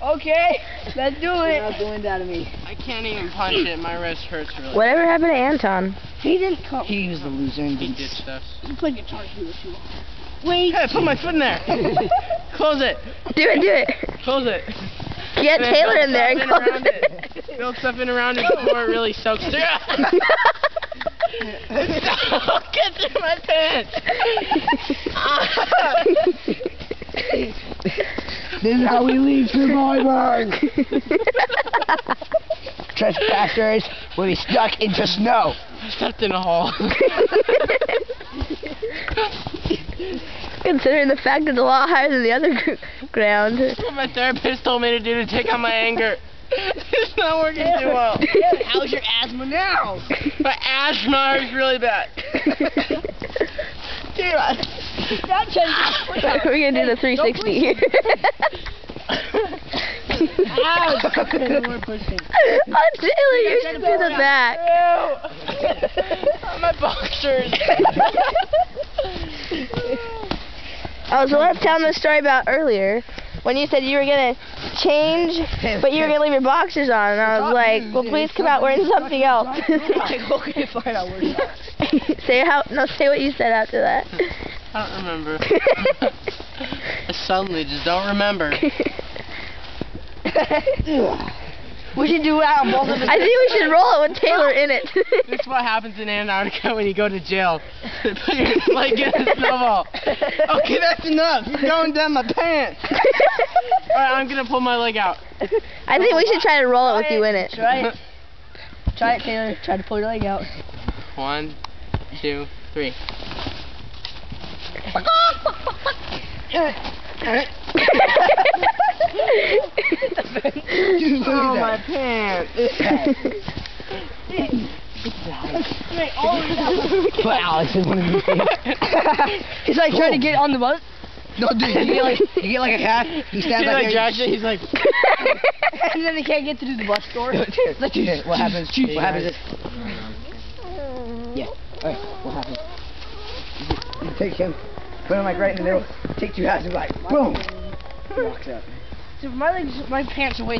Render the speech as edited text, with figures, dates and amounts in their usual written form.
Okay, let's do it. You're not going down to me. I can't even punch it. My wrist hurts really. Whatever happened to Anton? He didn't come. He was the loser and He didn't did stuff. He played Guitar Hero too long. Wait. Hey, put my foot in there. Close it. Do it. Close it. Get And then Taylor build in there and stuff close around it. Build stuff in around it before it really soaks through. Get through my pants. This is how we leave Survivor. Trespassers will be stuck into snow. I stepped in a hole. Considering the fact it's a lot higher than the other ground. What my therapist told me to do to take out my anger. It's not working too well. Yeah, how's your asthma now? My asthma is really bad. We're gonna do the 360 here. We're pushing. Oh, Taylor, you should do the back. My boxers. Oh, so let's tell them the story about earlier. When you said you were going to change, but you were going to leave your boxers on. And I was like, well, please come out wearing something else. Okay, fine, I'll wear that. Say what you said after that. I don't remember. I suddenly just don't remember. We should do that on both of us. I think we should roll it with Taylor in it. This is what happens in Antarctica when you go to jail. They put your leg in a snowball. Okay, that's enough. You're going down my pants. Alright, I'm going to pull my leg out. I think we should try to roll it with you in it. Try it. Try it, Taylor. Try to pull your leg out. 1, 2, 3. Oh, my pants. Put Alex in one of these things. He's like trying to get on the bus. No, dude, you get like a cat. He stands He like like jacks it, he's like... And then he can't get through the bus door. Okay, what happens? What happens is... Yeah. Alright, what happens? You take him, put him like right in the middle, take 2 hats and like, boom! He walks out. So my pants are way